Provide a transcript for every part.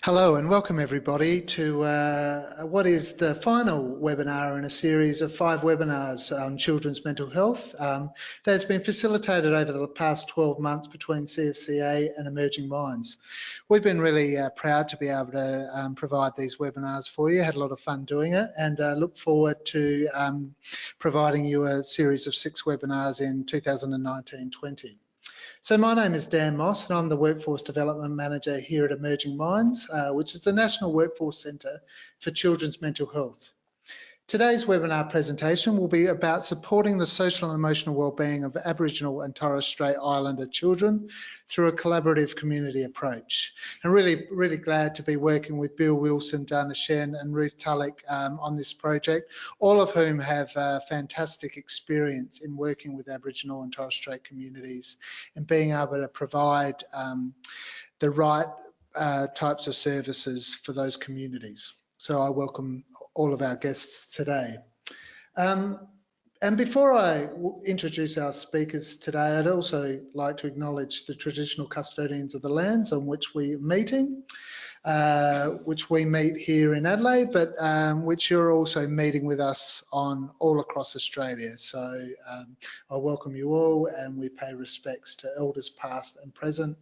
Hello and welcome everybody to what is the final webinar in a series of 5 webinars on children's mental health that has been facilitated over the past 12 months between CFCA and Emerging Minds. We've been really proud to be able to provide these webinars for you, had a lot of fun doing it, and look forward to providing you a series of 6 webinars in 2019-20. So my name is Dan Moss and I'm the Workforce Development Manager here at Emerging Minds, which is the National Workforce Centre for Children's Mental Health. Today's webinar presentation will be about supporting the social and emotional wellbeing of Aboriginal and Torres Strait Islander children through a collaborative community approach. And really glad to be working with Bill Wilson, Donna Down and Ruth Tulloch on this project, all of whom have fantastic experience in working with Aboriginal and Torres Strait communities and being able to provide the right types of services for those communities. So I welcome all of our guests today. And before I introduce our speakers today, I'd also like to acknowledge the traditional custodians of the lands on which we're meeting, which we meet here in Adelaide, but which you're also meeting with us on all across Australia. So I welcome you all and we pay respects to elders past and present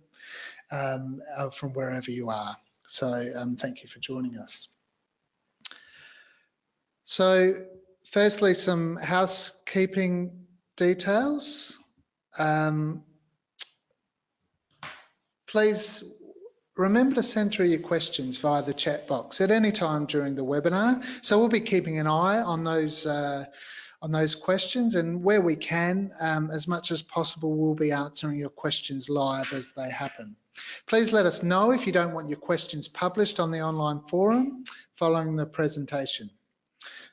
from wherever you are. So thank you for joining us. So firstly, some housekeeping details. Please remember to send through your questions via the chat box at any time during the webinar. So we'll be keeping an eye on those questions, and where we can, as much as possible, we'll be answering your questions live as they happen. Please let us know if you don't want your questions published on the online forum following the presentation.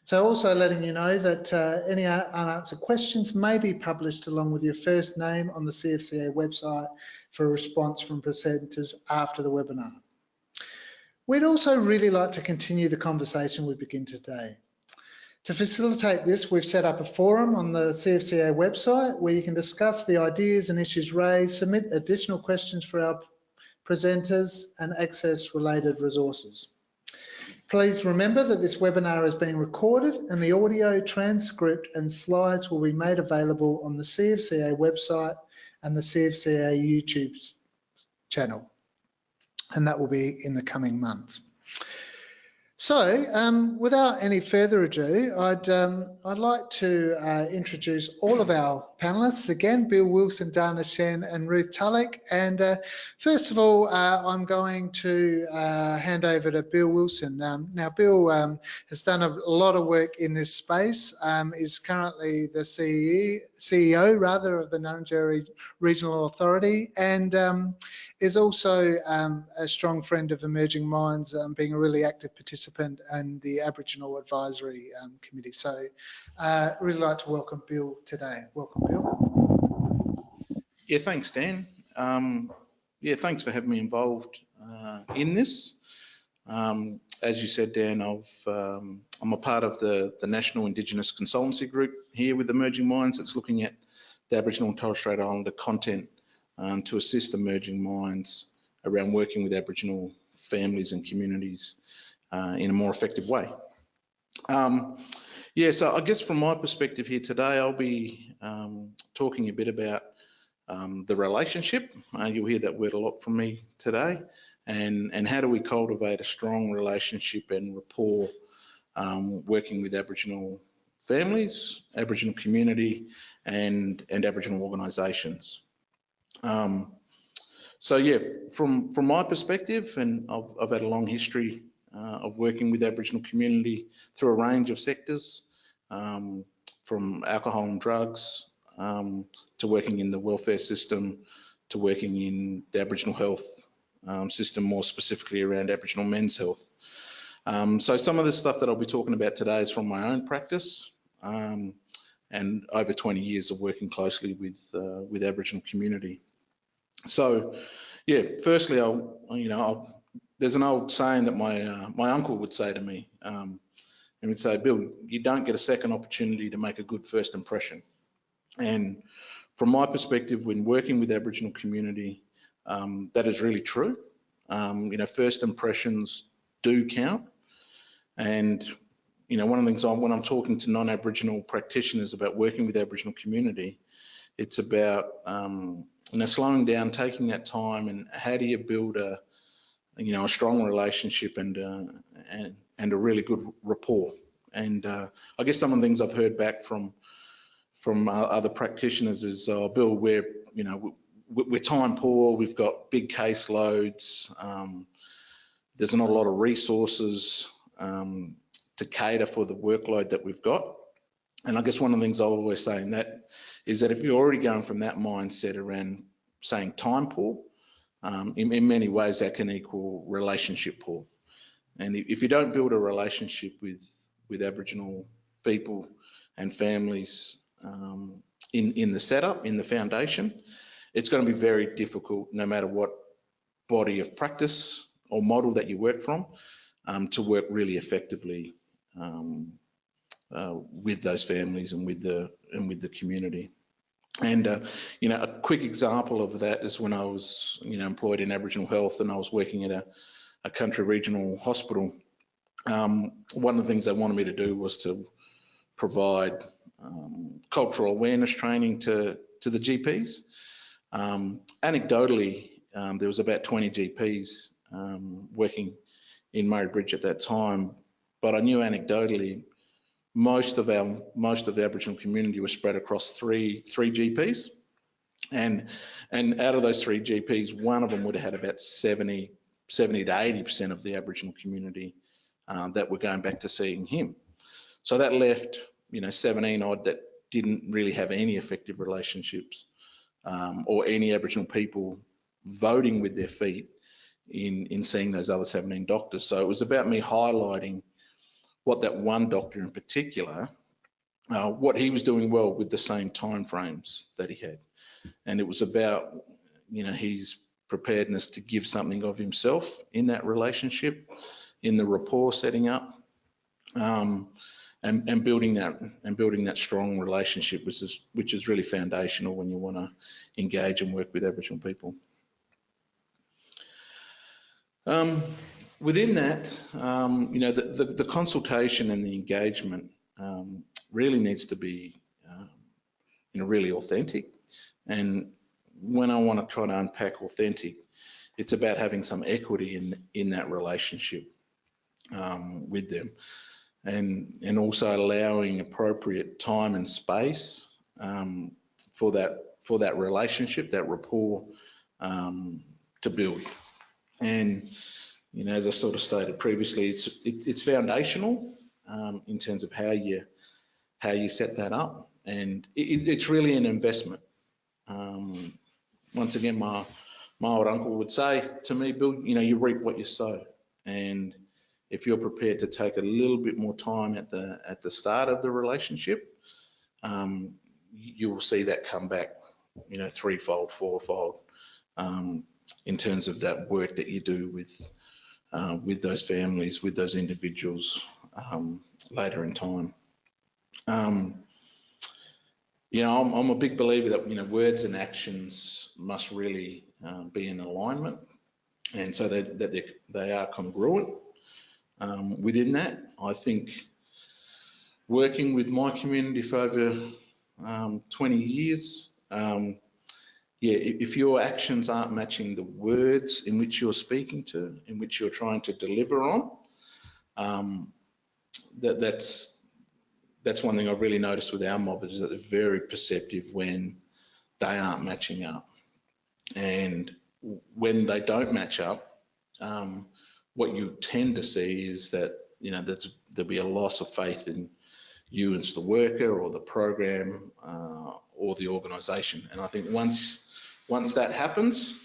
So also letting you know that any unanswered questions may be published along with your first name on the CFCA website for a response from presenters after the webinar. We'd also really like to continue the conversation we begin today. To facilitate this, we've set up a forum on the CFCA website where you can discuss the ideas and issues raised, submit additional questions for our presenters and access related resources. Please remember that this webinar is being recorded and the audio, transcript and slides will be made available on the CFCA website and the CFCA YouTube channel, and that will be in the coming months. So without any further ado, I'd like to introduce all of our panelists again, Bill Wilson, Donna Down and Ruth Tulloch. And first of all, I'm going to hand over to Bill Wilson. Now, Bill has done a lot of work in this space, is currently the CEO rather of the Nurrinjeri Regional Authority, and is also a strong friend of Emerging Minds, being a really active participant in the Aboriginal Advisory Committee. So really like to welcome Bill today. Welcome, Bill. Yeah, thanks, Dan. Yeah, thanks for having me involved in this. As you said, Dan, I'm a part of the National Indigenous Consultancy Group here with Emerging Minds that's looking at the Aboriginal and Torres Strait Islander content to assist Emerging Minds around working with Aboriginal families and communities in a more effective way. Yeah, so I guess from my perspective here today, I'll be talking a bit about the relationship. You'll hear that word a lot from me today, and how do we cultivate a strong relationship and rapport working with Aboriginal families, Aboriginal community, and Aboriginal organisations. So yeah, from my perspective, and I've had a long history of working with Aboriginal community through a range of sectors, from alcohol and drugs, to working in the welfare system, to working in the Aboriginal health system, more specifically around Aboriginal men's health. So some of the stuff that I'll be talking about today is from my own practice, and over 20 years of working closely with Aboriginal community. So, yeah, firstly, there's an old saying that my uncle would say to me. He would say, "Bill, you don't get a second opportunity to make a good first impression." And From my perspective, when working with Aboriginal community, that is really true. First impressions do count. And, one of the things when I'm talking to non-Aboriginal practitioners about working with Aboriginal community, it's about, slowing down, taking that time, and how do you build a strong relationship and a really good rapport. And I guess some of the things I've heard back from other practitioners is, Bill, we're time poor, we've got big caseloads, there's not a lot of resources to cater for the workload that we've got. And I guess one of the things I always say in that is that if you're already going from that mindset around saying time poor, in many ways that can equal relationship poor. And if you don't build a relationship with Aboriginal people and families in the setup, in the foundation, it's going to be very difficult, no matter what body of practice or model that you work from, to work really effectively with those families and with the community. And a quick example of that is when I was employed in Aboriginal health and I was working at a country regional hospital. One of the things they wanted me to do was to provide cultural awareness training to the GPs. Anecdotally, there was about 20 GPs working in Murray Bridge at that time, but I knew anecdotally most of the Aboriginal community was spread across three GPs, and out of those three GPs, one of them would have had about 70 to 80% of the Aboriginal community that were going back to seeing him. So that left 17 odd that didn't really have any effective relationships or any Aboriginal people voting with their feet in seeing those other 17 doctors. So it was about me highlighting what that one doctor in particular, what he was doing well with the same time frames that he had. And it was about, his preparedness to give something of himself in that relationship, in the rapport setting up, and building that strong relationship, which is really foundational when you want to engage and work with Aboriginal people. Within that, the consultation and the engagement really needs to be, really authentic. And when I want to try to unpack authentic, it's about having some equity in that relationship with them, and also allowing appropriate time and space for that relationship, that rapport to build. And as I sort of stated previously, it's foundational in terms of how you set that up, and it's really an investment. Once again, my old uncle would say to me, Bill, you reap what you sow, and if you're prepared to take a little bit more time at the start of the relationship, you will see that come back, threefold, fourfold, in terms of that work that you do with those families, with those individuals later in time. I'm a big believer that words and actions must really be in alignment, and so that they are congruent. Within that, I think working with my community for over 20 years, if your actions aren't matching the words in which you're speaking to, in which you're trying to deliver on, that's one thing I've really noticed with our mob, is that they're very perceptive when they aren't matching up. And when they don't match up, what you tend to see is that there'll be a loss of faith in you as the worker or the program or the organisation. And I think once that happens,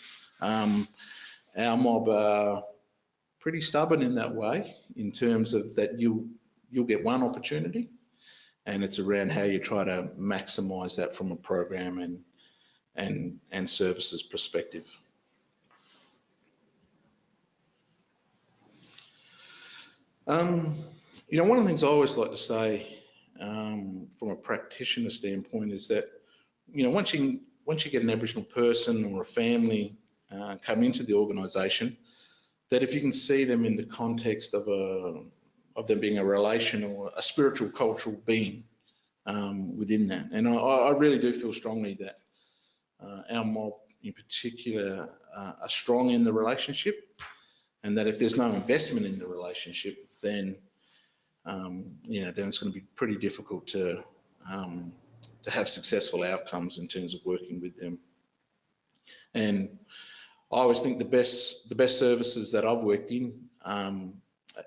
our mob are pretty stubborn in that way, in terms of that you'll get one opportunity, and it's around how you try to maximise that from a program and services perspective. One of the things I always like to say from a practitioner standpoint is that once you get an Aboriginal person or a family come into the organisation, that if you can see them in the context of them being a relational, a spiritual, cultural being within that, and I really do feel strongly that our mob in particular are strong in the relationship, and that if there's no investment in the relationship, then then it's going to be pretty difficult to have successful outcomes in terms of working with them. And I always think the best services that I've worked in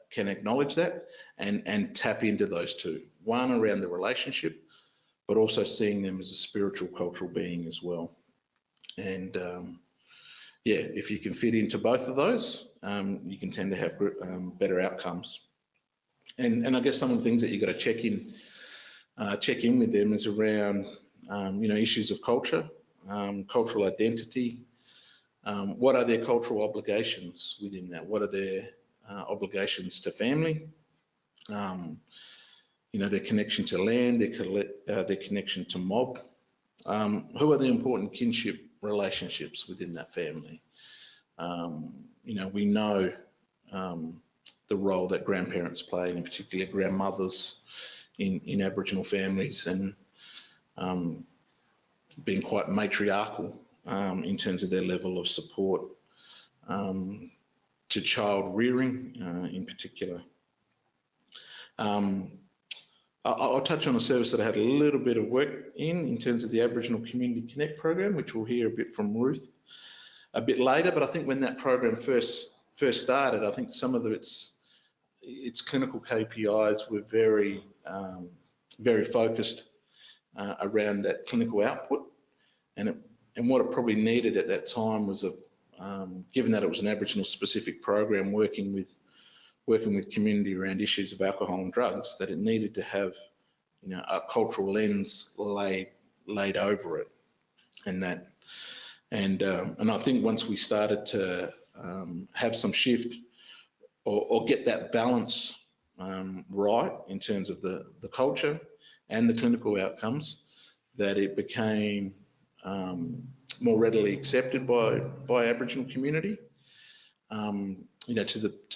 can acknowledge that and tap into those two. One, around the relationship, but also seeing them as a spiritual, cultural being as well. And if you can fit into both of those, you can tend to have better outcomes. And I guess some of the things that you've got to check in with them is around issues of culture, cultural identity. What are their cultural obligations within that? What are their obligations to family? Their connection to land, their connection to mob. Who are the important kinship relationships within that family? We know the role that grandparents play, and in particular grandmothers in Aboriginal families, and being quite matriarchal in terms of their level of support to child rearing in particular. I'll touch on a service that I had a little bit of work in terms of the Aboriginal Community Connect program, which we'll hear a bit from Ruth a bit later. But I think when that program first started, I think some of its clinical KPIs were very focused around that clinical output, and what it probably needed at that time was given that it was an Aboriginal specific program working with community around issues of alcohol and drugs, that it needed to have a cultural lens laid over it, and I think once we started to have some shift or get that balance right in terms of the culture and the clinical outcomes, that it became more readily accepted by Aboriginal community, to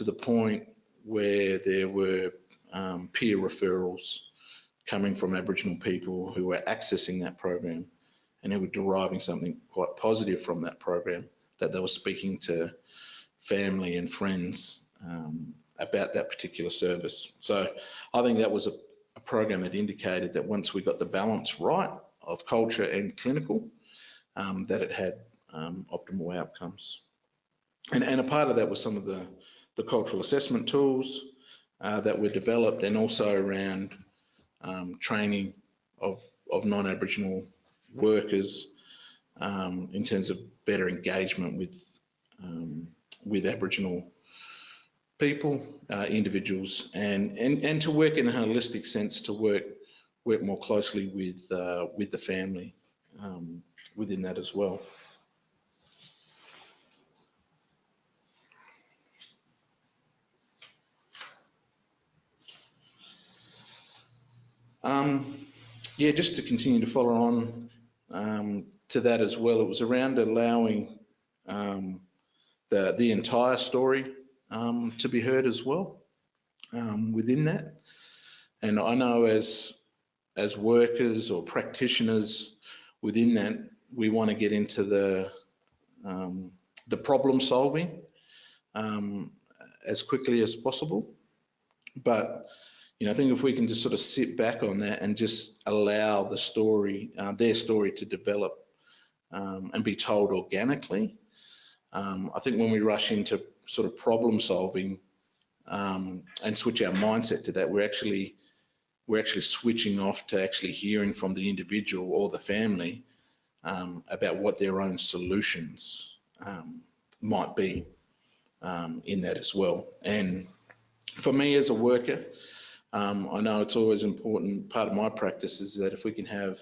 the point where there were peer referrals coming from Aboriginal people who were accessing that program and who were deriving something quite positive from that program, that they were speaking to family and friends about that particular service. So I think that was a program that indicated that once we got the balance right of culture and clinical, that it had optimal outcomes. And a part of that was some of the cultural assessment tools that were developed, and also around training of non-Aboriginal workers in terms of better engagement with Aboriginal people, individuals, and to work in a holistic sense, to work more closely with the family within that as well. Just to continue to follow on to that as well, it was around allowing the entire story to be heard as well within that. And I know as workers or practitioners within that, we want to get into the problem solving as quickly as possible. But I think if we can just sort of sit back on that and just allow the story, their story, to develop and be told organically, I think when we rush into sort of problem solving and switch our mindset to that, we're actually switching off to actually hearing from the individual or the family about what their own solutions might be in that as well. And for me as a worker, I know it's always important. Part of my practice is that if we can have,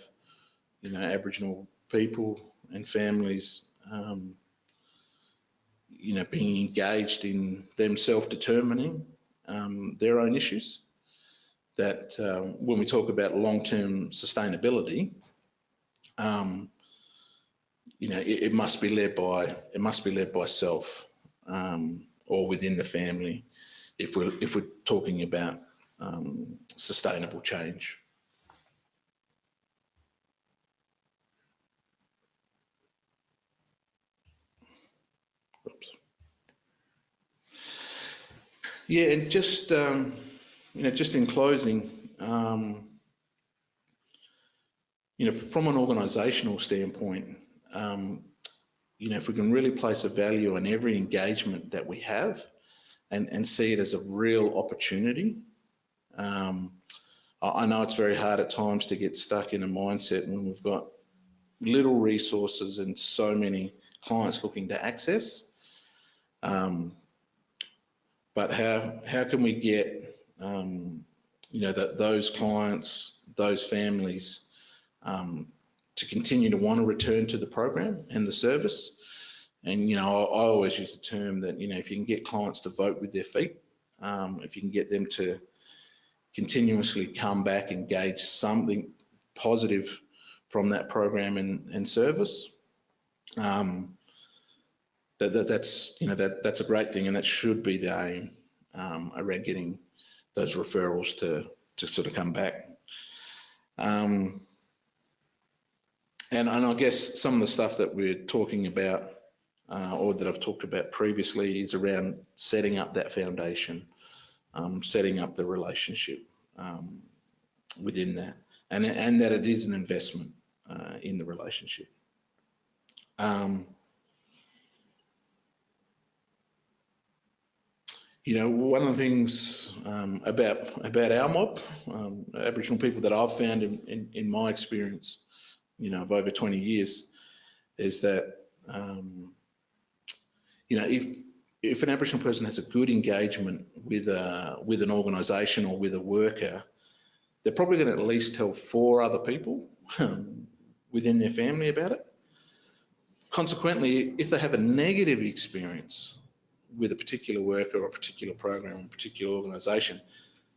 Aboriginal people and families, being engaged in them self-determining their own issues, that when we talk about long-term sustainability, you know, it must be led by self, or within the family, if we're talking about sustainable change. Oops. Yeah, and just you know, just in closing, you know, from an organisational standpoint, you know, if we can really place a value on every engagement that we have, and see it as a real opportunity. I know it's very hard at times to get stuck in a mindset when we've got little resources and so many clients looking to access. But how can we get you know, those clients, those families, to continue to want to return to the program and the service? And you know, I always use the term that, you know, if you can get clients to vote with their feet, if you can get them to continuously come back and gauge something positive from that program and service, that's, you know, that's a great thing, and that should be the aim around getting those referrals to sort of come back. And I guess some of the stuff that we're talking about, or that I've talked about previously, is around setting up that foundation, setting up the relationship within that, and that it is an investment in the relationship. You know, one of the things about our mob, Aboriginal people, that I've found in my experience, you know, of over 20 years, is that you know, if an Aboriginal person has a good engagement with an organisation or with a worker, they're probably going to at least tell 4 other people within their family about it. Consequently, if they have a negative experience with a particular worker or a particular program or a particular organisation,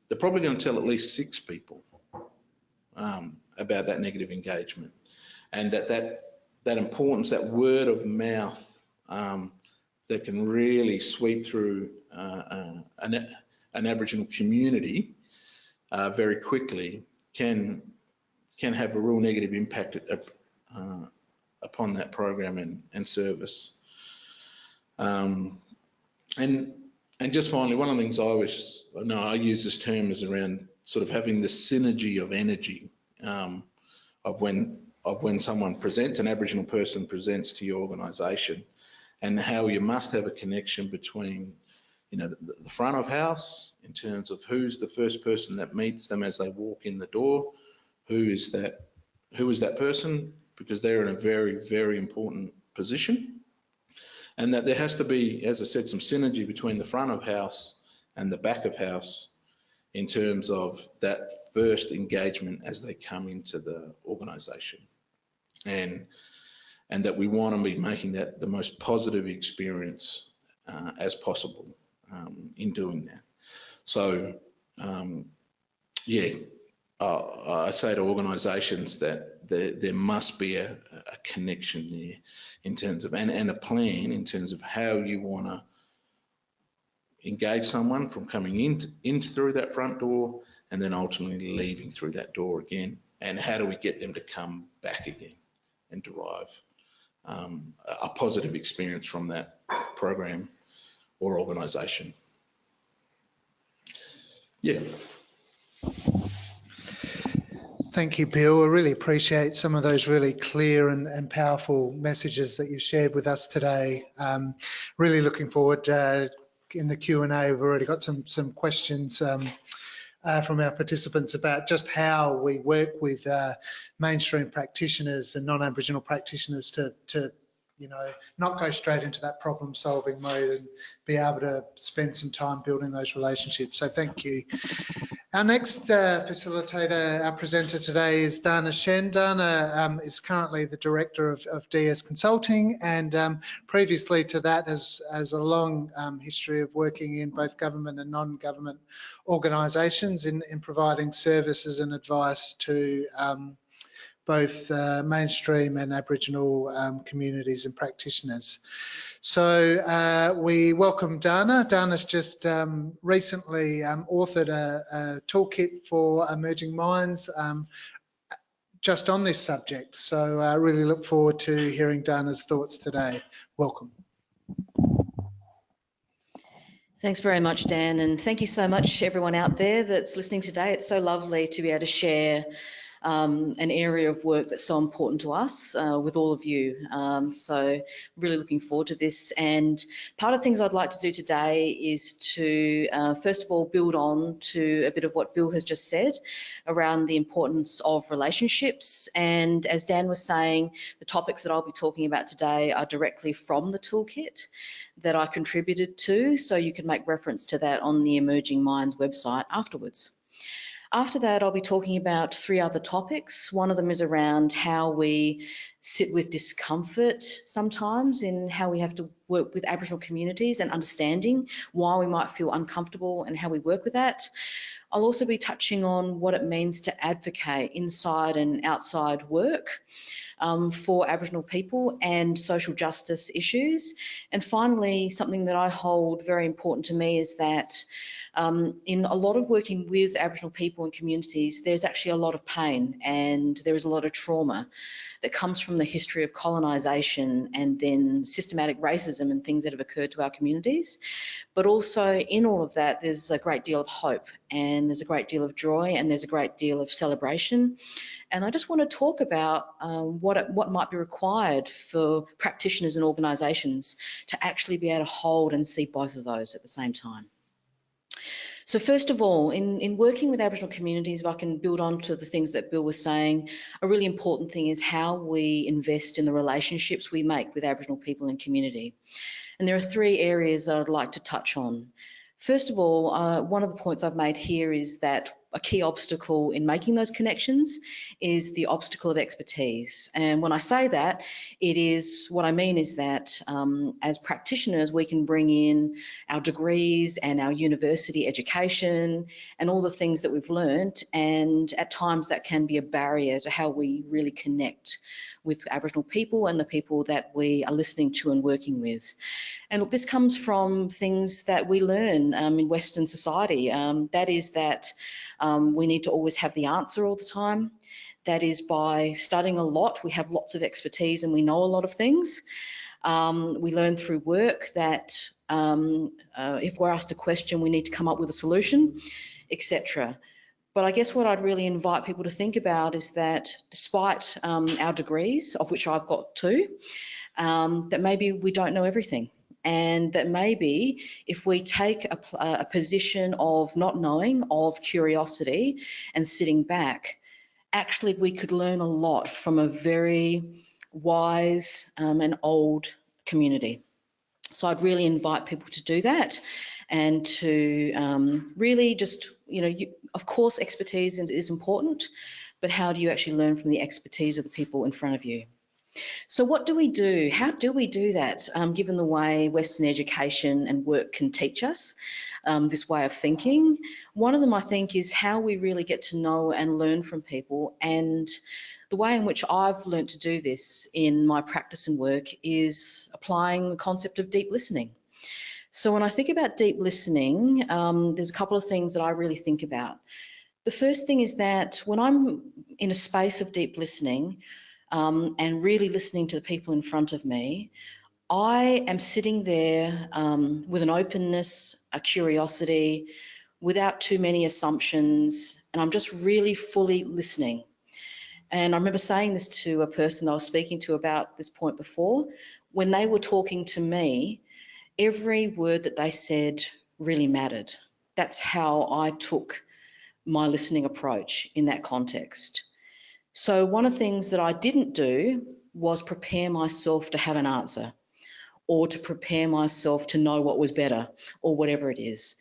they're probably going to tell at least 6 people about that negative engagement, and that importance, that word of mouth, that can really sweep through an Aboriginal community very quickly, can have a real negative impact upon that program and service. And just finally, one of the things I use this term is around sort of having the synergy of energy of when someone presents, an Aboriginal person presents to your organisation, and how you must have a connection between, you know, the front of house, in terms of who's the first person that meets them as they walk in the door, who is that person, because they're in a very, very important position, and that there has to be, as I said, some synergy between the front of house and the back of house in terms of that first engagement as they come into the organisation, and that we want to be making that the most positive experience as possible in doing that. So yeah, I say to organisations that there must be a connection there in terms of, and a plan in terms of how you want to engage someone from coming in through that front door, and then ultimately leaving through that door again, and how do we get them to come back again and derive a positive experience from that program or organisation. Yeah. Thank you, Bill. I really appreciate some of those really clear and powerful messages that you shared with us today. Really looking forward in the Q&A. We've already got some questions from our participants about just how we work with mainstream practitioners and non-Aboriginal practitioners to you know, not go straight into that problem-solving mode, and be able to spend some time building those relationships. So thank you. Our next facilitator, our presenter today, is Donna Down. Donna is currently the Director of DS Consulting, and previously to that has a long history of working in both government and non-government organisations in providing services and advice to both mainstream and Aboriginal communities and practitioners. So we welcome Donna. Donna's just recently authored a toolkit for emerging minds just on this subject. So I really look forward to hearing Donna's thoughts today. Welcome. Thanks very much, Dan, and thank you so much everyone out there that's listening today. It's so lovely to be able to share an area of work that's so important to us with all of you. So really looking forward to this. And part of the things I'd like to do today is to, first of all, build on to a bit of what Bill has just said around the importance of relationships. And as Dan was saying, the topics that I'll be talking about today are directly from the toolkit that I contributed to, so you can make reference to that on the Emerging Minds website afterwards. After that, I'll be talking about 3 other topics. One of them is around how we sit with discomfort sometimes in how we have to work with Aboriginal communities and understanding why we might feel uncomfortable and how we work with that. I'll also be touching on what it means to advocate inside and outside work for Aboriginal people and social justice issues. And finally, something that I hold very important to me is that in a lot of working with Aboriginal people and communities, there's actually a lot of pain and there is a lot of trauma that comes from the history of colonisation and then systematic racism and things that have occurred to our communities. But also in all of that, there's a great deal of hope and there's a great deal of joy and there's a great deal of celebration. And I just want to talk about what might be required for practitioners and organisations to actually be able to hold and see both of those at the same time. So first of all, in working with Aboriginal communities, if I can build on to the things that Bill was saying, a really important thing is how we invest in the relationships we make with Aboriginal people and community. And there are 3 areas that I'd like to touch on. First of all, one of the points I've made here is that a key obstacle in making those connections is the obstacle of expertise. And when I say that, what I mean is that as practitioners, we can bring in our degrees and our university education and all the things that we've learned, and at times that can be a barrier to how we really connect with Aboriginal people and the people that we are listening to and working with. And look, this comes from things that we learn in Western society. That is that we need to always have the answer all the time. That is by studying a lot, we have lots of expertise and we know a lot of things. We learn through work that if we're asked a question, we need to come up with a solution, etc. But I guess what I'd really invite people to think about is that despite our degrees, of which I've got 2, that maybe we don't know everything. And that maybe if we take a position of not knowing, of curiosity and sitting back, actually we could learn a lot from a very wise and old community. So I'd really invite people to do that and to really just, of course, expertise is important, but how do you actually learn from the expertise of the people in front of you? So what do we do? How do we do that, given the way Western education and work can teach us this way of thinking? One of them, I think, is how we really get to know and learn from people. And the way in which I've learned to do this in my practice and work is applying the concept of deep listening. So when I think about deep listening, there's a couple of things that I really think about. The first thing is that when I'm in a space of deep listening, and really listening to the people in front of me, I am sitting there with an openness, a curiosity, without too many assumptions, and I'm just really fully listening. And I remember saying this to a person I was speaking to about this point before. When they were talking to me, every word that they said really mattered. That's how I took my listening approach in that context. So one of the things that I didn't do was prepare myself to have an answer or to prepare myself to know what was better or whatever it is.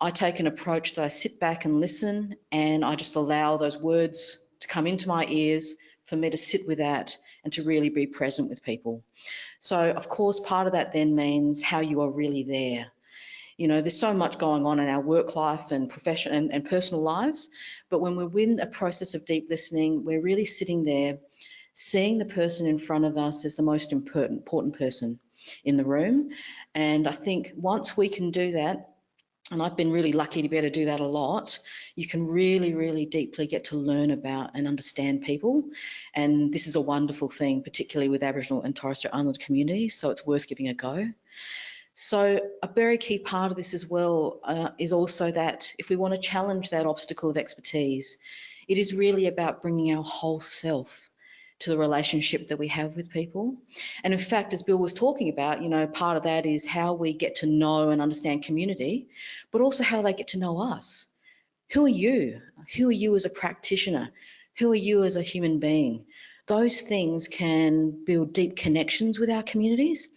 I take an approach that I sit back and listen, and I just allow those words to come into my ears for me to sit with that and to really be present with people. So of course, part of that then means how you are really there. You know, there's so much going on in our work life and professional and personal lives, but when we're in a process of deep listening, we're really sitting there, seeing the person in front of us as the most important person in the room. And I think once we can do that, and I've been really lucky to be able to do that a lot, you can really, really deeply get to learn about and understand people. And this is a wonderful thing, particularly with Aboriginal and Torres Strait Islander communities, so it's worth giving a go. So a very key part of this as well is also that if we want to challenge that obstacle of expertise, it is really about bringing our whole self to the relationship that we have with people. And in fact, as Bill was talking about, you know, part of that is how we get to know and understand community, but also how they get to know us. Who are you? Who are you as a practitioner? Who are you as a human being? Those things can build deep connections with our communities,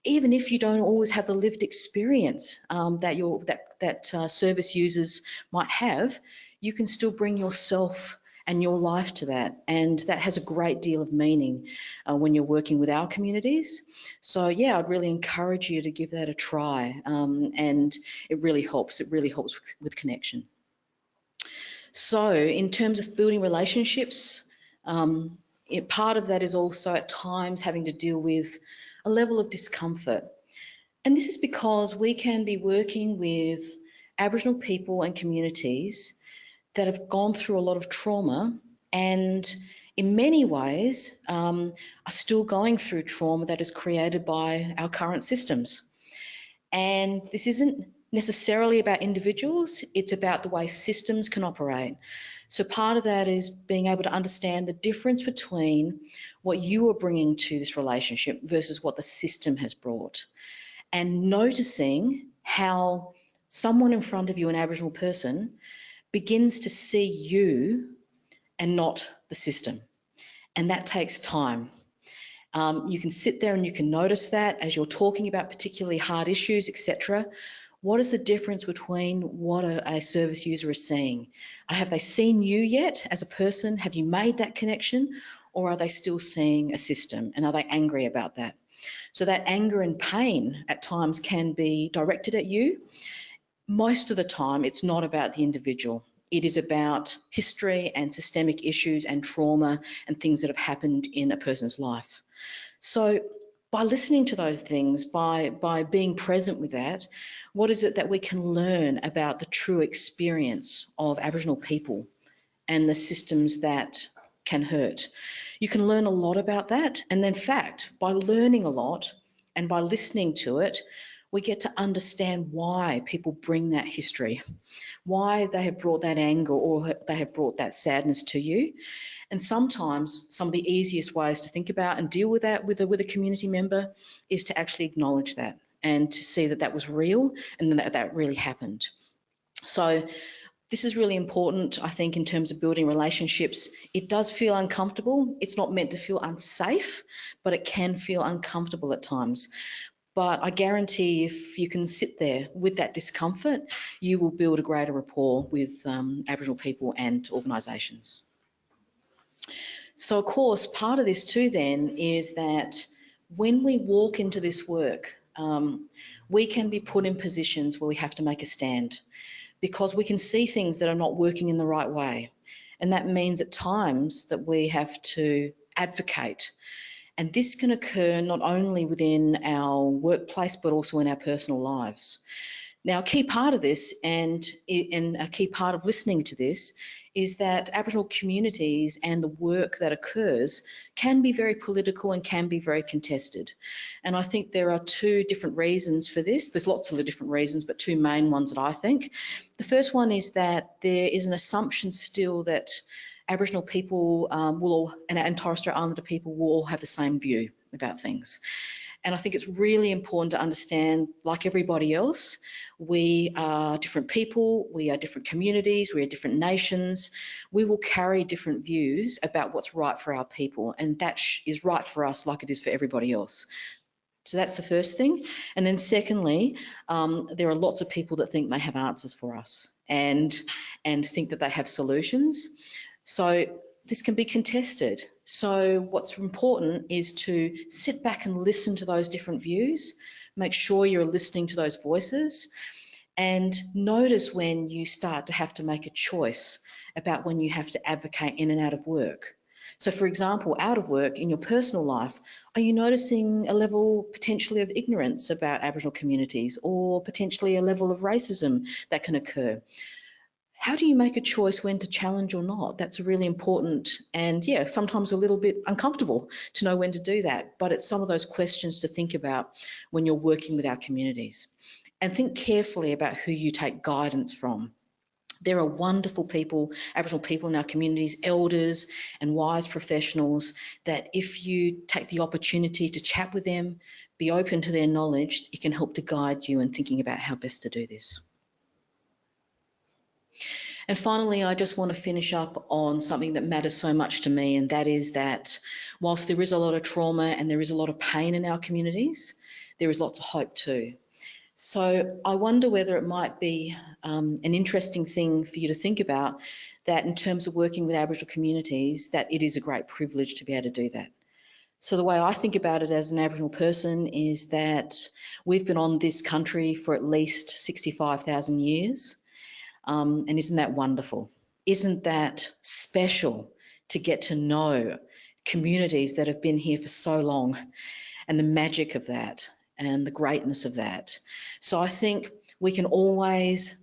even if you don't always have the lived experience that service users might have. You can still bring yourself and your life to that, and that has a great deal of meaning when you're working with our communities. So yeah, I'd really encourage you to give that a try, and it really helps. It really helps with connection. So in terms of building relationships, part of that is also at times having to deal with a level of discomfort. And this is because we can be working with Aboriginal people and communities that have gone through a lot of trauma, and in many ways are still going through trauma that is created by our current systems. And this isn't necessarily about individuals, it's about the way systems can operate. So part of that is being able to understand the difference between what you are bringing to this relationship versus what the system has brought, and noticing how someone in front of you, an Aboriginal person, begins to see you and not the system. And that takes time. You can sit there and you can notice that as you're talking about particularly hard issues, etc. What is the difference between what a service user is seeing? Have they seen you yet as a person? Have you made that connection? Or are they still seeing a system, and are they angry about that? So that anger and pain at times can be directed at you. Most of the time, it's not about the individual. It is about history and systemic issues and trauma and things that have happened in a person's life. So by listening to those things, by being present with that, what is it that we can learn about the true experience of Aboriginal people and the systems that can hurt? You can learn a lot about that. And in fact, by learning a lot and by listening to it, we get to understand why people bring that history, why they have brought that anger or they have brought that sadness to you. And sometimes some of the easiest ways to think about and deal with that with a community member is to actually acknowledge that and to see that that was real and that really happened. So this is really important, I think, in terms of building relationships. It does feel uncomfortable. It's not meant to feel unsafe, but it can feel uncomfortable at times. But I guarantee if you can sit there with that discomfort, you will build a greater rapport with Aboriginal people and organisations. So of course, part of this too then is that when we walk into this work, we can be put in positions where we have to make a stand because we can see things that are not working in the right way. And that means at times that we have to advocate. And this can occur not only within our workplace, but also in our personal lives. Now, a key part of this and a key part of listening to this is that Aboriginal communities and the work that occurs can be very political and can be very contested. And I think there are two different reasons for this. There's lots of different reasons, but two main ones that I think. The first one is that there is an assumption still that Aboriginal people and Torres Strait Islander people will all have the same view about things. And I think it's really important to understand, like everybody else, we are different people, we are different communities, we are different nations. We will carry different views about what's right for our people, and that is right for us like it is for everybody else. So that's the first thing. And then secondly, there are lots of people that think they have answers for us and think that they have solutions. So this can be contested. So what's important is to sit back and listen to those different views, make sure you're listening to those voices, and notice when you start to have to make a choice about when you have to advocate in and out of work. So for example, out of work in your personal life, are you noticing a level potentially of ignorance about Aboriginal communities, or potentially a level of racism that can occur? How do you make a choice when to challenge or not? That's really important, and yeah, sometimes a little bit uncomfortable to know when to do that, but it's some of those questions to think about when you're working with our communities. And think carefully about who you take guidance from. There are wonderful people, Aboriginal people in our communities, elders and wise professionals, that if you take the opportunity to chat with them, be open to their knowledge, it can help to guide you in thinking about how best to do this. And finally, I just want to finish up on something that matters so much to me, and that is that whilst there is a lot of trauma and there is a lot of pain in our communities, there is lots of hope too. So I wonder whether it might be an interesting thing for you to think about, that in terms of working with Aboriginal communities, that it is a great privilege to be able to do that. So the way I think about it as an Aboriginal person is that we've been on this country for at least 65,000 years. And isn't that wonderful? Isn't that special to get to know communities that have been here for so long, and the magic of that and the greatness of that? So I think we can always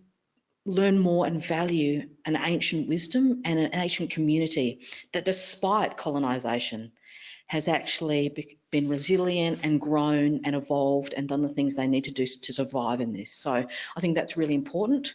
learn more and value an ancient wisdom and an ancient community that, despite colonisation, has actually been resilient and grown and evolved and done the things they need to do to survive in this. So I think that's really important.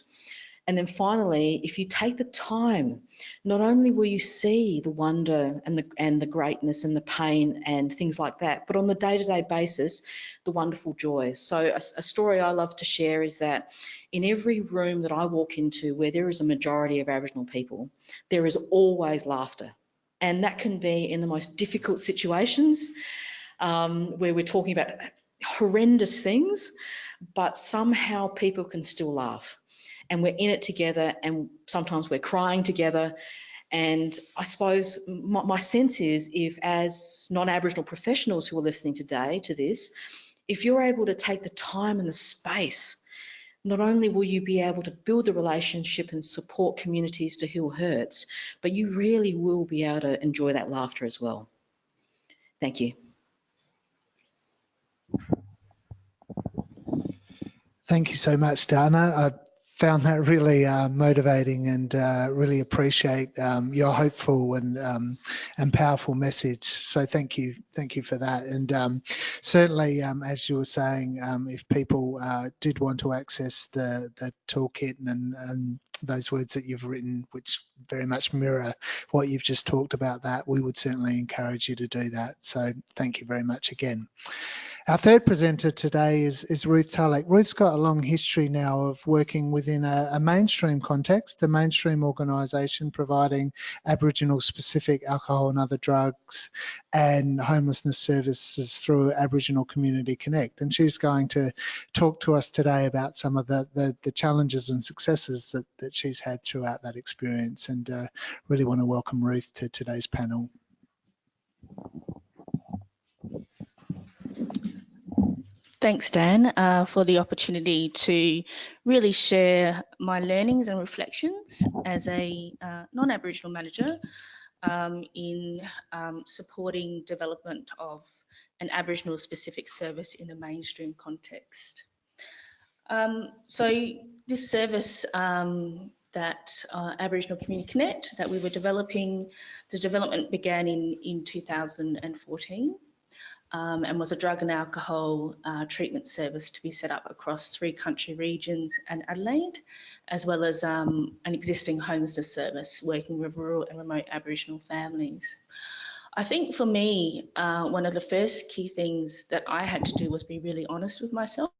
And then finally, if you take the time, not only will you see the wonder and the greatness and the pain and things like that, but on the day-to-day basis, the wonderful joys. So a story I love to share is that in every room that I walk into where there is a majority of Aboriginal people, there is always laughter. And that can be in the most difficult situations, where we're talking about horrendous things, but somehow people can still laugh. And we're in it together, and sometimes we're crying together. And I suppose my sense is, if as non-Aboriginal professionals who are listening today to this, if you're able to take the time and the space, not only will you be able to build the relationship and support communities to heal hurts, but you really will be able to enjoy that laughter as well. Thank you. Thank you so much, Donna. I found that really motivating, and really appreciate your hopeful and powerful message. So thank you for that. And certainly, as you were saying, if people did want to access the toolkit and those words that you've written, which very much mirror what you've just talked about, that we would certainly encourage you to do that. So thank you very much again. Our third presenter today is Ruth Tulloch. Ruth's got a long history now of working within a mainstream context, the mainstream organisation providing Aboriginal specific alcohol and other drugs and homelessness services through Aboriginal Community Connect. And she's going to talk to us today about some of the challenges and successes that she's had throughout that experience. And really want to welcome Ruth to today's panel. Thanks, Dan, for the opportunity to really share my learnings and reflections as a non-Aboriginal manager in supporting development of an Aboriginal specific service in a mainstream context. So this service that Aboriginal Community Connect that we were developing, the development began in 2014. And was a drug and alcohol treatment service to be set up across 3 country regions and Adelaide, as well as an existing homelessness service working with rural and remote Aboriginal families. I think for me, one of the first key things that I had to do was be really honest with myself.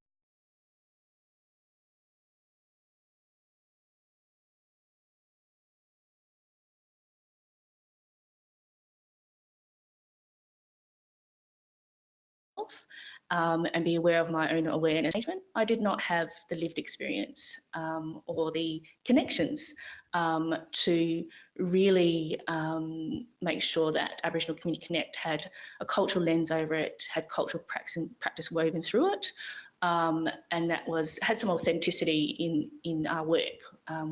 And be aware of my own awareness. I did not have the lived experience or the connections to really make sure that Aboriginal Community Connect had a cultural lens over it, had cultural practice woven through it, and that had some authenticity in our work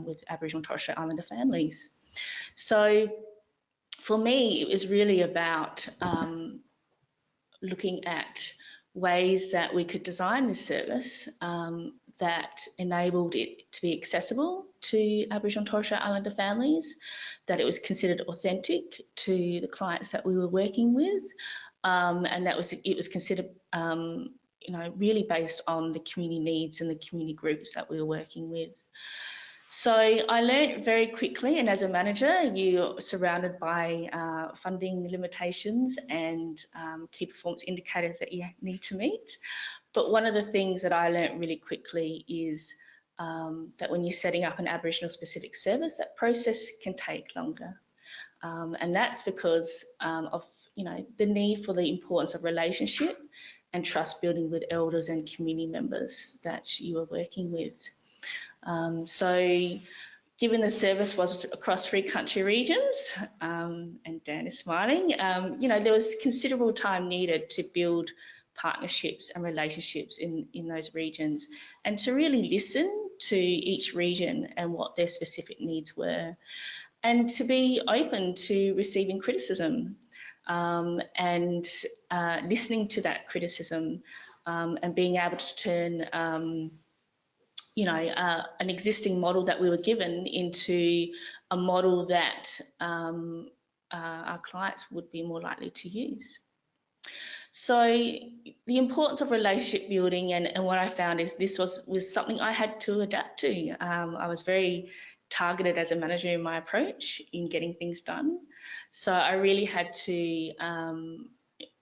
with Aboriginal and Torres Strait Islander families. So for me, it was really about looking at ways that we could design this service that enabled it to be accessible to Aboriginal and Torres Strait Islander families, that it was considered authentic to the clients that we were working with, and that it was considered really based on the community needs and the community groups that we were working with. So I learned very quickly, and as a manager, you're surrounded by funding limitations and key performance indicators that you need to meet. But one of the things that I learned really quickly is that when you're setting up an Aboriginal specific service, that process can take longer. And that's because of the need for the importance of relationship and trust building with elders and community members that you are working with. So given the service was across 3 country regions, and Dan is smiling, there was considerable time needed to build partnerships and relationships in those regions, and to really listen to each region and what their specific needs were, and to be open to receiving criticism and listening to that criticism and being able to turn an existing model that we were given into a model that our clients would be more likely to use. So the importance of relationship building, and what I found is this was something I had to adapt to. I was very targeted as a manager in my approach in getting things done. So I really had to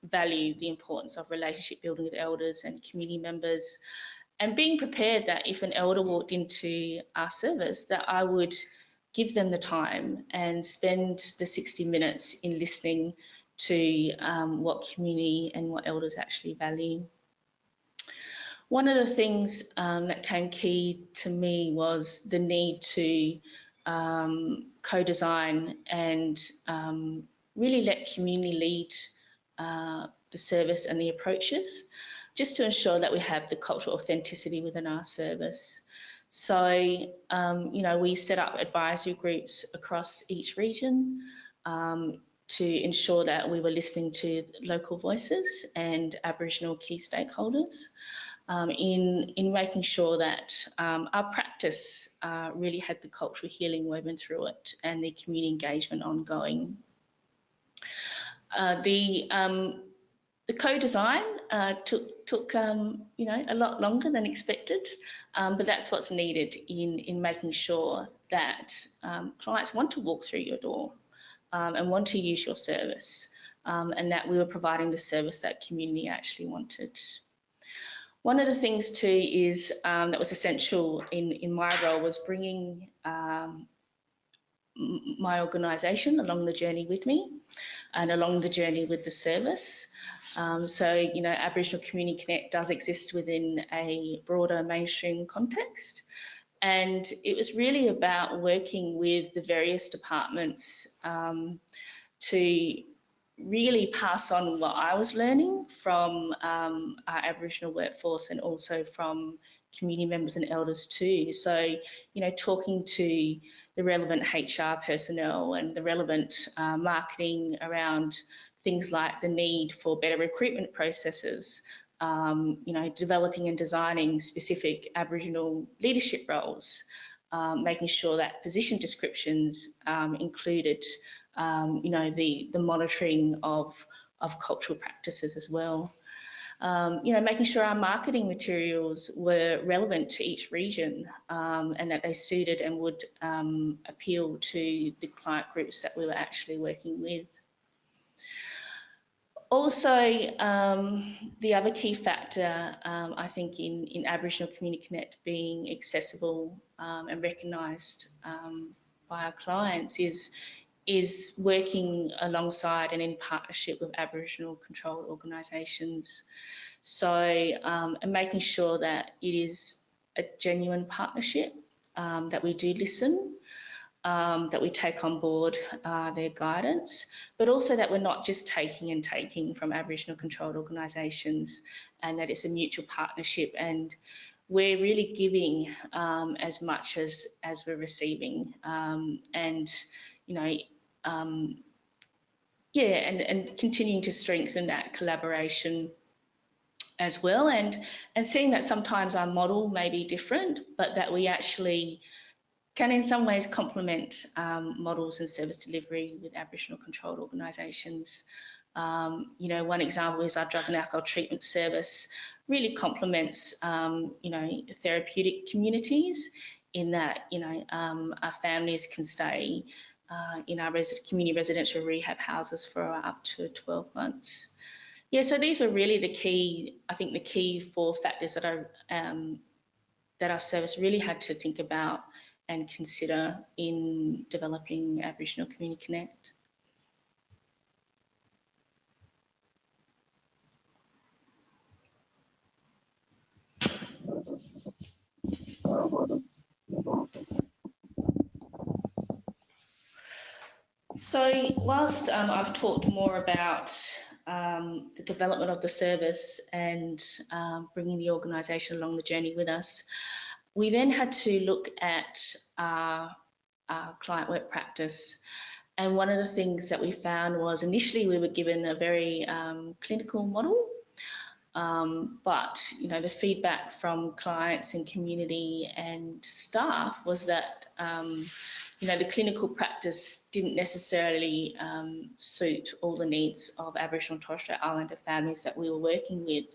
value the importance of relationship building with elders and community members, and being prepared that if an elder walked into our service, that I would give them the time and spend the 60 minutes in listening to what community and what elders actually value. One of the things that came key to me was the need to co-design and really let community lead the service and the approaches, just to ensure that we have the cultural authenticity within our service. So, we set up advisory groups across each region to ensure that we were listening to local voices and Aboriginal key stakeholders in making sure that our practice really had the cultural healing woven through it and the community engagement ongoing. The co-design took a lot longer than expected, but that's what's needed in making sure that clients want to walk through your door and want to use your service, and that we were providing the service that community actually wanted. One of the things too is that was essential in my role was bringing my organisation along the journey with me and along the journey with the service. So, Aboriginal Community Connect does exist within a broader mainstream context, and it was really about working with the various departments to really pass on what I was learning from our Aboriginal workforce and also from community members and elders too. So, talking to the relevant HR personnel and the relevant marketing around things like the need for better recruitment processes, developing and designing specific Aboriginal leadership roles, making sure that position descriptions included, the monitoring of cultural practices as well. Making sure our marketing materials were relevant to each region and that they suited and would appeal to the client groups that we were actually working with. Also, the other key factor, I think, in Aboriginal Community Connect being accessible and recognised by our clients is working alongside and in partnership with Aboriginal controlled organisations. So, and making sure that it is a genuine partnership, that we do listen, that we take on board their guidance, but also that we're not just taking from Aboriginal controlled organisations, and that it's a mutual partnership, and we're really giving as much as we're receiving, and you know, yeah, and continuing to strengthen that collaboration as well, and seeing that sometimes our model may be different, but that we actually can in some ways complement models and service delivery with Aboriginal controlled organisations. You know, one example is our drug and alcohol treatment service really complements, you know, therapeutic communities in that, you know, our families can stay in our community residential rehab houses for up to 12 months. Yeah, so these were really the key, I think the key 4 factors that that our service really had to think about and consider in developing Aboriginal Community Connect. So whilst I've talked more about the development of the service and bringing the organisation along the journey with us, we then had to look at our client work practice. And one of the things that we found was initially we were given a very clinical model, but you know, the feedback from clients and community and staff was that you know, the clinical practice didn't necessarily suit all the needs of Aboriginal and Torres Strait Islander families that we were working with.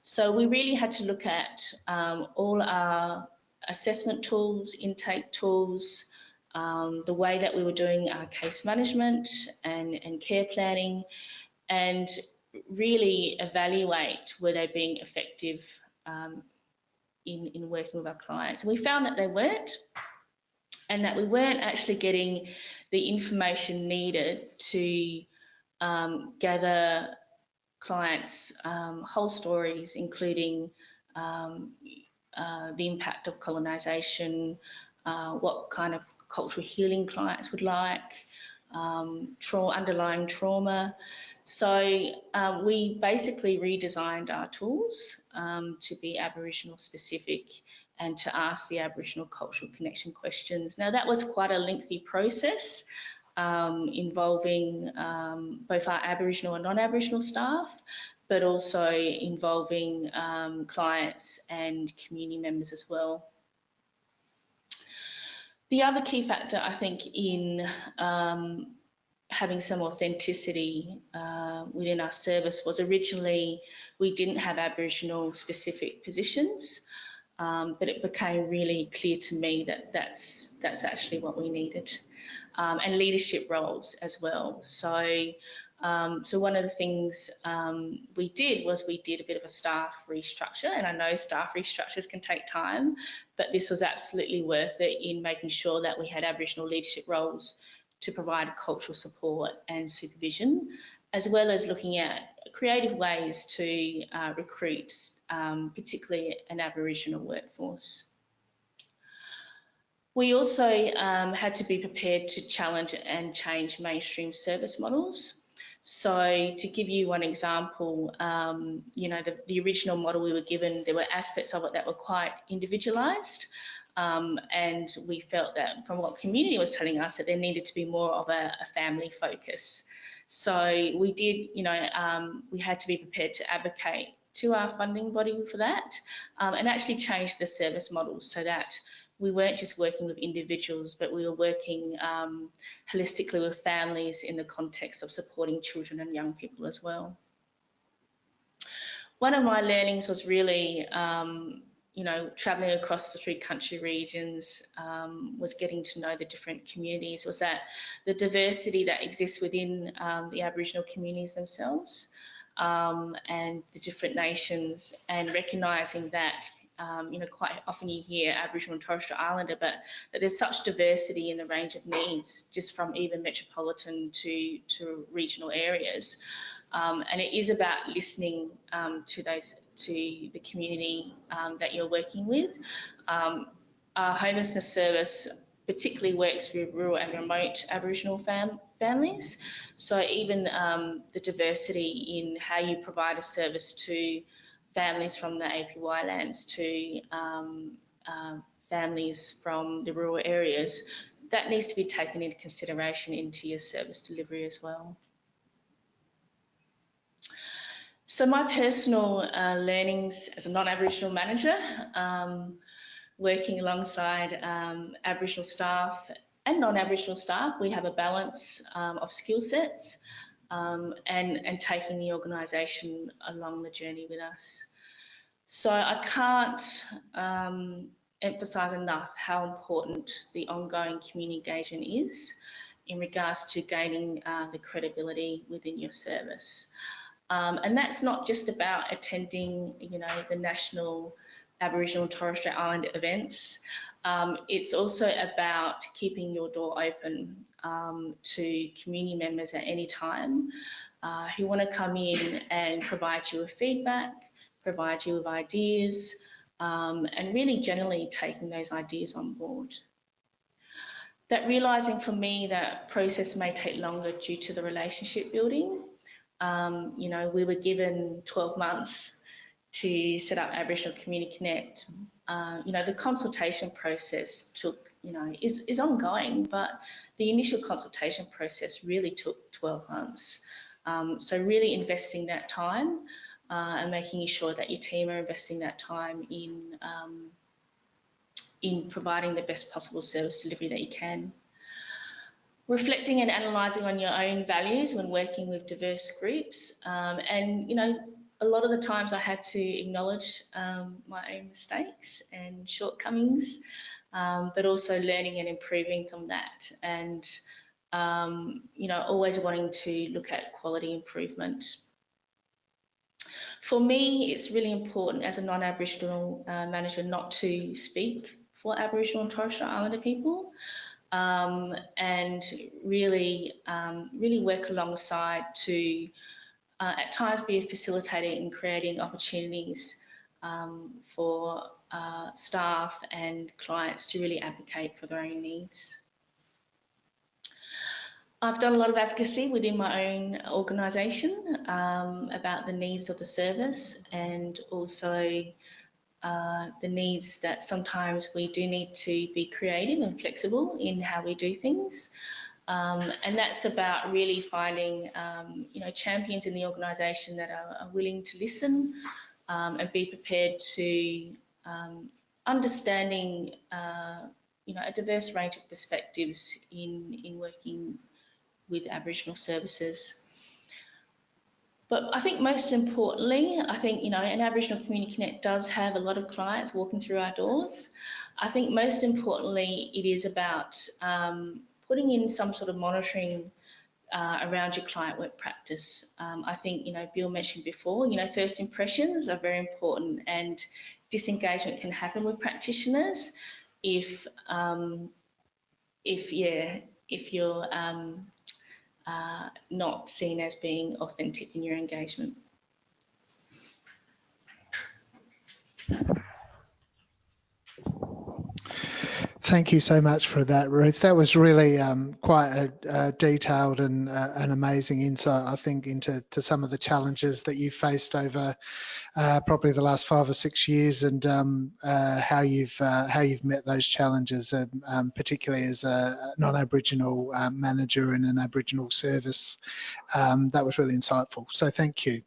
So we really had to look at all our assessment tools, intake tools, the way that we were doing our case management and care planning, and really evaluate were they being effective in working with our clients. And we found that they weren't, and that we weren't actually getting the information needed to gather clients' whole stories, including the impact of colonisation, what kind of cultural healing clients would like, underlying trauma. So we basically redesigned our tools to be Aboriginal specific and to ask the Aboriginal cultural connection questions. Now that was quite a lengthy process involving both our Aboriginal and non-Aboriginal staff, but also involving clients and community members as well. The other key factor, I think, in having some authenticity within our service was originally we didn't have Aboriginal specific positions, but it became really clear to me that that's actually what we needed, and leadership roles as well. So one of the things we did was we did a bit of a staff restructure, and I know staff restructures can take time, but this was absolutely worth it in making sure that we had Aboriginal leadership roles to provide cultural support and supervision, as well as looking at creative ways to recruit, particularly an Aboriginal workforce. We also had to be prepared to challenge and change mainstream service models. So to give you one example, you know, the original model we were given, there were aspects of it that were quite individualised. And we felt that from what community was telling us that there needed to be more of a family focus. So we did, you know, we had to be prepared to advocate to our funding body for that, and actually change the service model so that we weren't just working with individuals, but we were working holistically with families in the context of supporting children and young people as well. One of my learnings was really, you know, travelling across the 3 country regions, was getting to know the different communities, was that the diversity that exists within the Aboriginal communities themselves, and the different nations, and recognising that you know, quite often you hear Aboriginal and Torres Strait Islander, but there's such diversity in the range of needs, just from even metropolitan to regional areas, and it is about listening to the community that you're working with. Our homelessness service particularly works with rural and remote Aboriginal families. So even the diversity in how you provide a service to families from the APY lands to families from the rural areas, that needs to be taken into consideration into your service delivery as well. So my personal learnings as a non-Aboriginal manager, working alongside Aboriginal staff and non-Aboriginal staff, we have a balance of skill sets and taking the organisation along the journey with us. So I can't emphasise enough how important the ongoing community engagement is in regards to gaining the credibility within your service. And that's not just about attending, you know, the national Aboriginal and Torres Strait Islander events. It's also about keeping your door open to community members at any time who want to come in and provide you with feedback, provide you with ideas, and really generally taking those ideas on board. That realising for me that process may take longer due to the relationship building. You know, we were given 12 months to set up Aboriginal Community Connect. You know, the consultation process took, you know, is ongoing, but the initial consultation process really took 12 months. So really investing that time and making sure that your team are investing that time in providing the best possible service delivery that you can. Reflecting and analysing on your own values when working with diverse groups. And, you know, a lot of the times I had to acknowledge my own mistakes and shortcomings, but also learning and improving from that. And, you know, always wanting to look at quality improvement. For me, it's really important as a non-Aboriginal manager not to speak for Aboriginal and Torres Strait Islander people. And really work alongside to at times be a facilitator in creating opportunities for staff and clients to really advocate for their own needs. I've done a lot of advocacy within my own organisation about the needs of the service, and also the needs that sometimes we do need to be creative and flexible in how we do things. And that's about really finding, you know, champions in the organisation that are willing to listen and be prepared to understanding, you know, a diverse range of perspectives in working with Aboriginal services. But I think most importantly, I think, you know, an Aboriginal Community Connect does have a lot of clients walking through our doors. I think most importantly, it is about putting in some sort of monitoring around your client work practice. I think, you know, Bill mentioned before, you know, first impressions are very important, and disengagement can happen with practitioners if you're not seen as being authentic in your engagement. Thank you so much for that, Ruth. That was really quite a detailed and an amazing insight, I think, into some of the challenges that you've faced over probably the last 5 or 6 years, and how you've met those challenges, particularly as a non-Aboriginal manager in an Aboriginal service. That was really insightful. So thank you.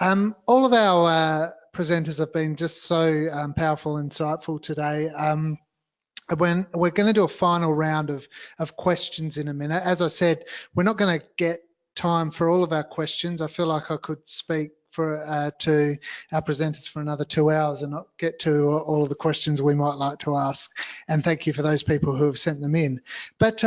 All of our presenters have been just so powerful and insightful today. When we're going to do a final round of questions in a minute. As I said, we're not going to get time for all of our questions. I feel like I could speak to our presenters for another 2 hours and not get to all of the questions we might like to ask. And thank you for those people who have sent them in. But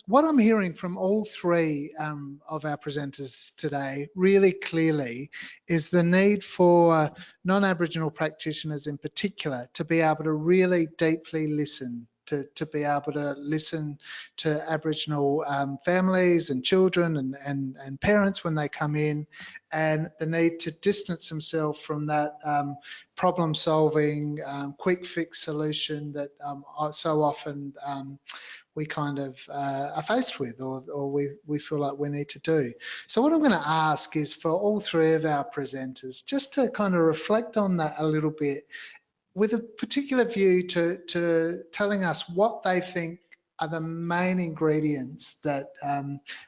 what I'm hearing from all three of our presenters today really clearly is the need for non-Aboriginal practitioners in particular to be able to really deeply listen to be able to listen to Aboriginal families and children and parents when they come in, and the need to distance themselves from that problem solving, quick fix solution that so often we kind of are faced with, or we feel like we need to do. So what I'm going to ask is for all three of our presenters just to kind of reflect on that a little bit, with a particular view to telling us what they think are the main ingredients that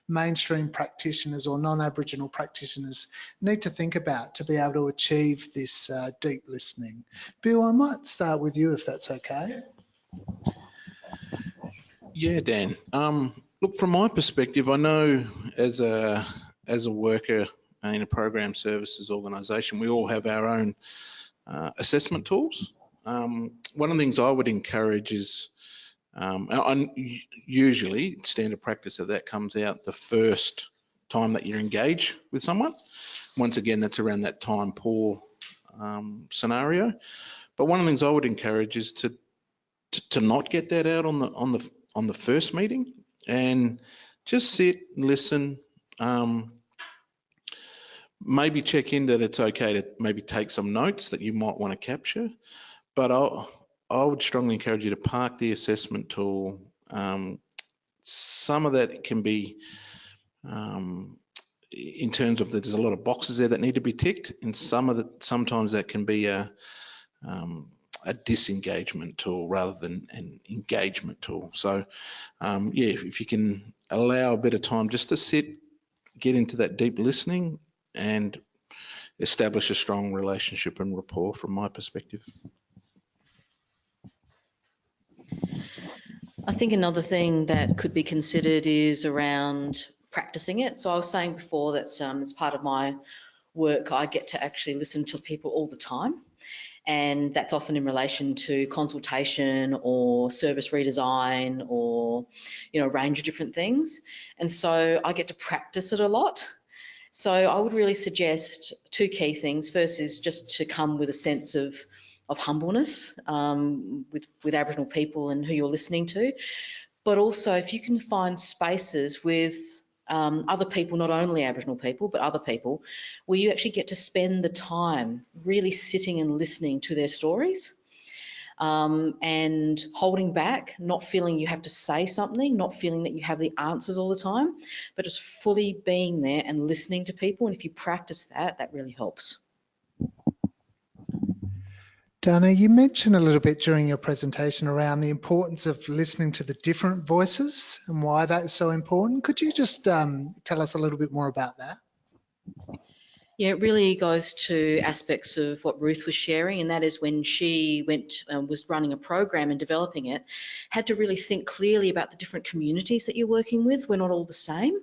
mainstream practitioners or non-Aboriginal practitioners need to think about to be able to achieve this deep listening. Bill, I might start with you if that's okay. Yeah, Dan. Look, from my perspective, I know as a worker in a program services organisation, we all have our own assessment tools. One of the things I would encourage is, usually standard practice that comes out the first time that you engage with someone. Once again, that's around that time poor scenario. But one of the things I would encourage is to not get that out on the first meeting, and just sit, listen, maybe check in that it's okay to maybe take some notes that you might want to capture. But I would strongly encourage you to park the assessment tool. Some of that can be in terms of there's a lot of boxes there that need to be ticked, and sometimes that can be a disengagement tool rather than an engagement tool. So yeah, if you can allow a bit of time just to sit, get into that deep listening and establish a strong relationship and rapport from my perspective. I think another thing that could be considered is around practicing it. So I was saying before that as part of my work, I get to actually listen to people all the time. And that's often in relation to consultation or service redesign or, a range of different things. And so I get to practice it a lot. So I would really suggest two key things. First is just to come with a sense of humbleness with Aboriginal people and who you're listening to. But also if you can find spaces with other people, not only Aboriginal people, but other people, where you actually get to spend the time really sitting and listening to their stories and holding back, not feeling you have to say something, not feeling that you have the answers all the time, but just fully being there and listening to people. And if you practice that, that really helps. Donna, you mentioned a little bit during your presentation around the importance of listening to the different voices and why that's so important. Could you just tell us a little bit more about that? Yeah, it really goes to aspects of what Ruth was sharing, and that is when she was running a program and developing it, had to really think clearly about the different communities that you're working with. We're not all the same.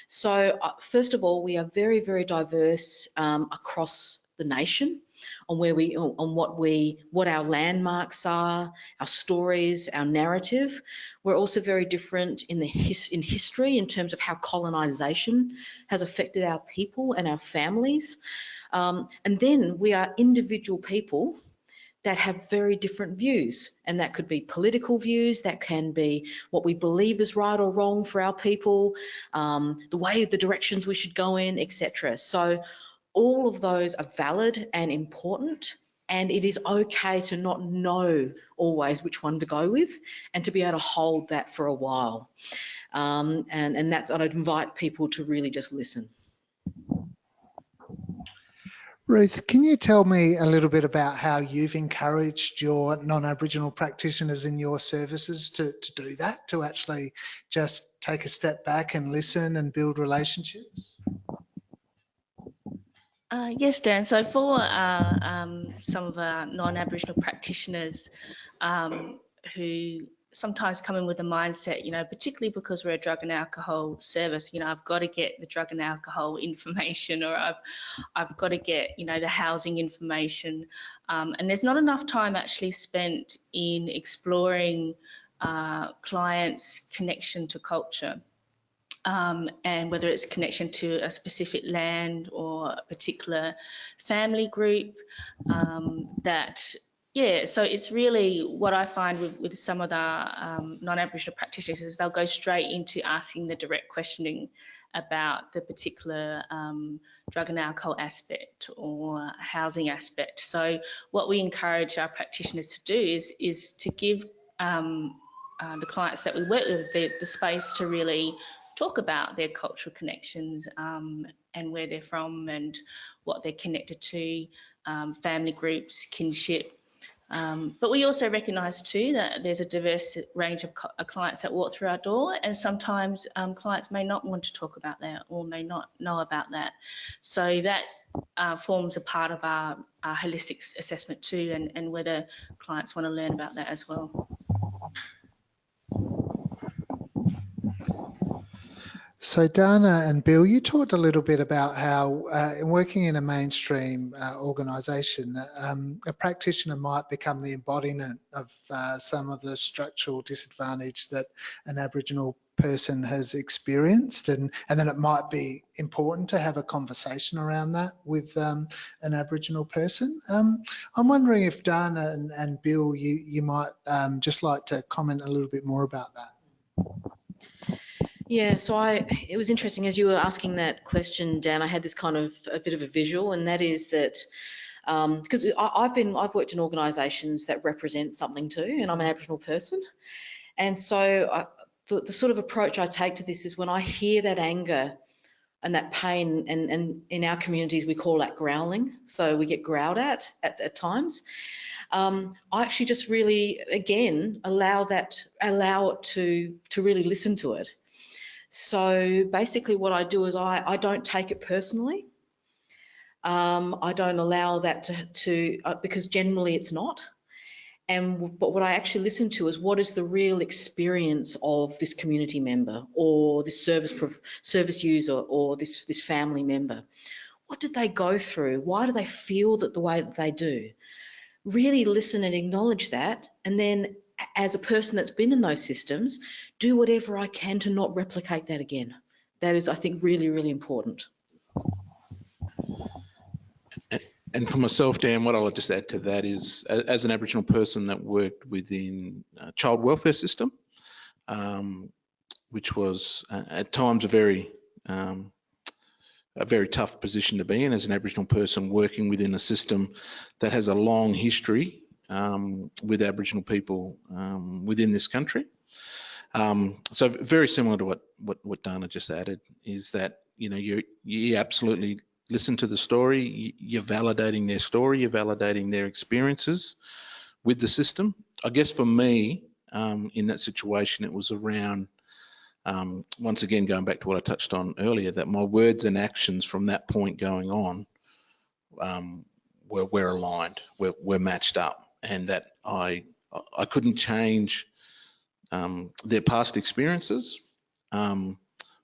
So first of all, we are very, very diverse across the nation on what our landmarks are, our stories, our narrative. We're also very different in history in terms of how colonisation has affected our people and our families. And then we are individual people that have very different views, and that could be political views, that can be what we believe is right or wrong for our people, the directions we should go in, etc. So all of those are valid and important, and it is okay to not know always which one to go with and to be able to hold that for a while. And that's, I'd invite people to really just listen. Ruth, can you tell me a little bit about how you've encouraged your non-Aboriginal practitioners in your services to do that, to actually just take a step back and listen and build relationships? Yes, Dan. So for some of our non-Aboriginal practitioners who sometimes come in with a mindset, particularly because we're a drug and alcohol service, I've got to get the drug and alcohol information, or I've got to get, the housing information. And there's not enough time actually spent in exploring clients' connection to culture. And whether it's connection to a specific land or a particular family group, that Yeah, so it's really what I find with some of the non-Aboriginal practitioners is they'll go straight into asking the direct questioning about the particular drug and alcohol aspect or housing aspect. So what we encourage our practitioners to do is to give the clients that we work with the space to really talk about their cultural connections and where they're from and what they're connected to, family groups, kinship. But we also recognise too that there's a diverse range of clients that walk through our door, and sometimes clients may not want to talk about that or may not know about that. So that forms a part of our holistic assessment too, and whether clients want to learn about that as well. So Donna and Bill, you talked a little bit about how in working in a mainstream organisation, a practitioner might become the embodiment of some of the structural disadvantage that an Aboriginal person has experienced, and then it might be important to have a conversation around that with an Aboriginal person. I'm wondering if Donna and Bill, you might just like to comment a little bit more about that. Yeah, so it was interesting as you were asking that question, Dan, I had this kind of a bit of a visual, and that is that because I've worked in organisations that represent something too, and I'm an Aboriginal person, and so the sort of approach I take to this is when I hear that anger and that pain, and in our communities we call that growling, so we get growled at times. I actually just really, again, allow it to really listen to it. So basically what I do is I don't take it personally. I don't allow that to because generally it's not. But what I actually listen to is what is the real experience of this community member or this service user or this family member. What did they go through? Why do they feel that the way that they do? Really listen and acknowledge that, and then as a person that's been in those systems, do whatever I can to not replicate that again. That is, I think, really, really important. And for myself, Dan, what I'll just add to that is, as an Aboriginal person that worked within a child welfare system, which was at times a very tough position to be in as an Aboriginal person working within a system that has a long history with Aboriginal people within this country. So very similar to what Dana just added, is that you absolutely listen to the story, you're validating their story, you're validating their experiences with the system. I guess for me, in that situation, it was around, once again, going back to what I touched on earlier, that my words and actions from that point going on were aligned, were matched up, and that I couldn't change their past experiences, but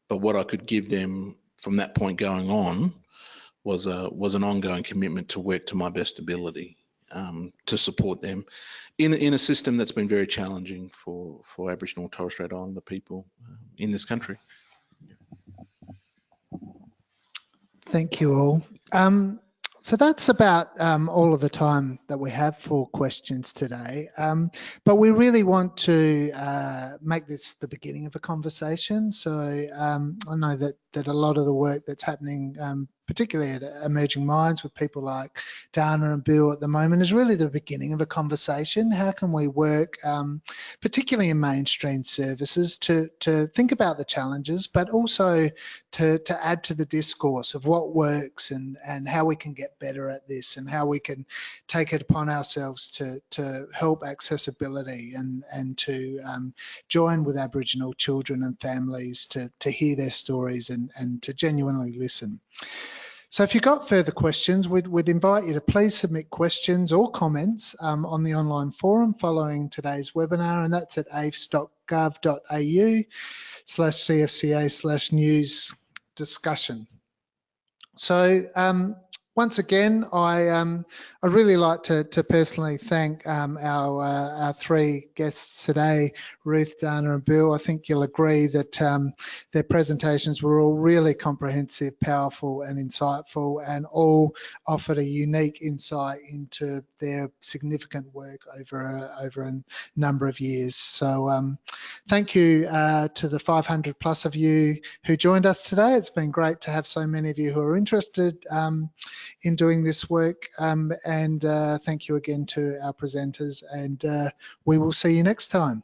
what I could give them from that point going on was an ongoing commitment to work to my best ability to support them in a system that's been very challenging for Aboriginal and Torres Strait Islander people in this country. Thank you all. So that's about all of the time that we have for questions today. But we really want to make this the beginning of a conversation. So I know that a lot of the work that's happening, particularly at Emerging Minds with people like Dana and Bill at the moment, is really the beginning of a conversation. How can we work, particularly in mainstream services, to think about the challenges, but also to add to the discourse of what works and how we can get better at this, and how we can take it upon ourselves to help accessibility and to join with Aboriginal children and families to hear their stories and to genuinely listen. So if you've got further questions, we'd invite you to please submit questions or comments on the online forum following today's webinar, and that's at aves.gov.au/CFCA/news discussion. So Once again, I'd really like to personally thank our three guests today, Ruth, Dana and Bill. I think you'll agree that their presentations were all really comprehensive, powerful and insightful, and all offered a unique insight into their significant work over a number of years. So thank you to the 500 plus of you who joined us today. It's been great to have so many of you who are interested in doing this work, and thank you again to our presenters, and we will see you next time.